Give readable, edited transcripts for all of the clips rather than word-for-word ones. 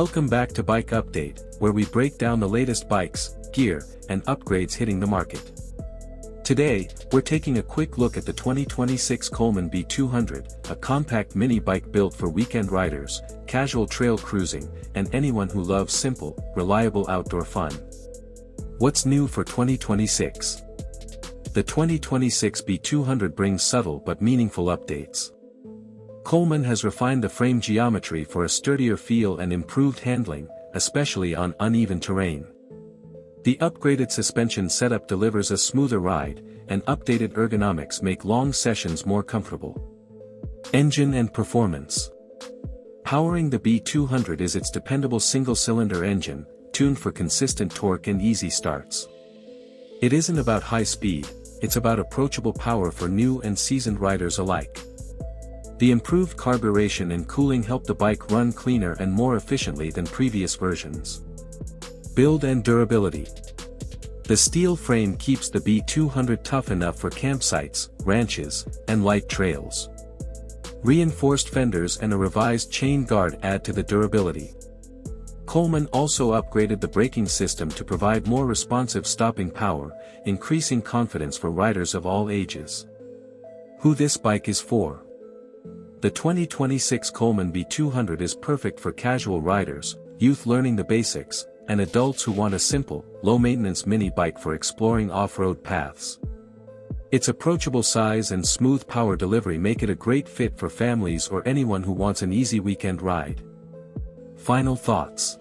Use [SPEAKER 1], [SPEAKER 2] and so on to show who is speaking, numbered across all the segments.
[SPEAKER 1] Welcome back to Bike Update, where we break down the latest bikes, gear, and upgrades hitting the market. Today, we're taking a quick look at the 2026 Coleman B200, a compact mini bike built for weekend riders, casual trail cruising, and anyone who loves simple, reliable outdoor fun. What's new for 2026? The 2026 B200 brings subtle but meaningful updates. Coleman has refined the frame geometry for a sturdier feel and improved handling, especially on uneven terrain. The upgraded suspension setup delivers a smoother ride, and updated ergonomics make long sessions more comfortable. Engine and performance. Powering the B200 is its dependable single-cylinder engine, tuned for consistent torque and easy starts. It isn't about high speed, it's about approachable power for new and seasoned riders alike. The improved carburation and cooling help the bike run cleaner and more efficiently than previous versions. Build and durability. The steel frame keeps the B200 tough enough for campsites, ranches, and light trails. Reinforced fenders and a revised chain guard add to the durability. Coleman also upgraded the braking system to provide more responsive stopping power, increasing confidence for riders of all ages. Who this bike is for? The 2026 Coleman B200 is perfect for casual riders, youth learning the basics, and adults who want a simple, low-maintenance mini bike for exploring off-road paths. Its approachable size and smooth power delivery make it a great fit for families or anyone who wants an easy weekend ride. Final thoughts.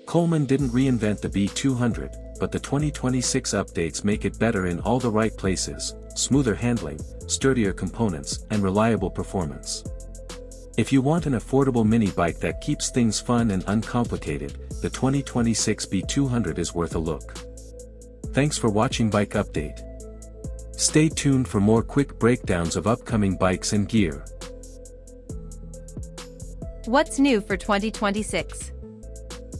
[SPEAKER 1] Coleman didn't reinvent the B200, but the 2026 updates make it better in all the right places: smoother handling, sturdier components, and reliable performance. If you want an affordable mini bike that keeps things fun and uncomplicated, the 2026 B200 is worth a look. Thanks for watching Bike Update. Stay tuned for more quick breakdowns of upcoming bikes and gear.
[SPEAKER 2] What's new for 2026?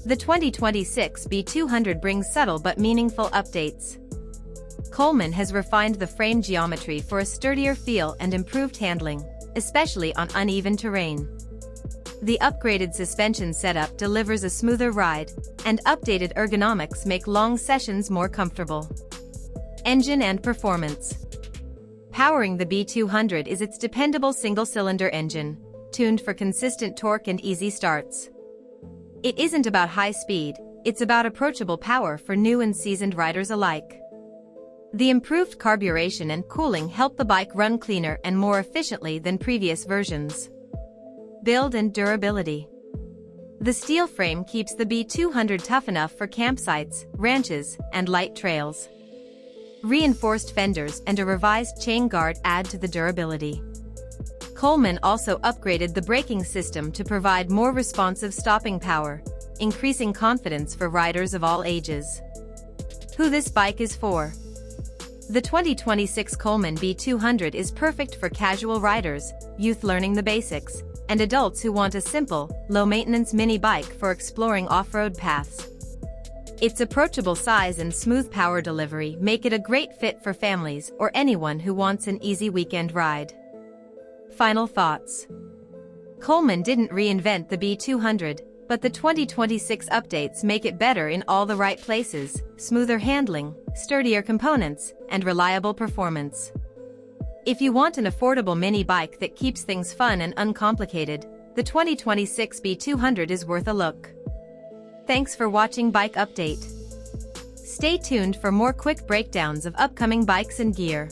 [SPEAKER 2] The 2026 B200 brings subtle but meaningful updates. Coleman has refined the frame geometry for a sturdier feel and improved handling, especially on uneven terrain. The upgraded suspension setup delivers a smoother ride, and updated ergonomics make long sessions more comfortable. Engine and performance. Powering the B200 is its dependable single-cylinder engine, tuned for consistent torque and easy starts. It isn't about high speed, it's about approachable power for new and seasoned riders alike. The improved carburation and cooling help the bike run cleaner and more efficiently than previous versions. Build and durability. The steel frame keeps the B200 tough enough for campsites, ranches, and light trails. Reinforced fenders and a revised chain guard add to the durability. Coleman also upgraded the braking system to provide more responsive stopping power, increasing confidence for riders of all ages. Who this bike is for? The 2026 Coleman B200 is perfect for casual riders, youth learning the basics, and adults who want a simple, low-maintenance mini bike for exploring off-road paths. Its approachable size and smooth power delivery make it a great fit for families or anyone who wants an easy weekend ride. Final thoughts. Coleman didn't reinvent the B200, but the 2026 updates make it better in all the right places: smoother handling, sturdier components, and reliable performance. If you want an affordable mini bike that keeps things fun and uncomplicated, the 2026 B200 is worth a look. Thanks for watching Bike Update. Stay tuned for more quick breakdowns of upcoming bikes and gear.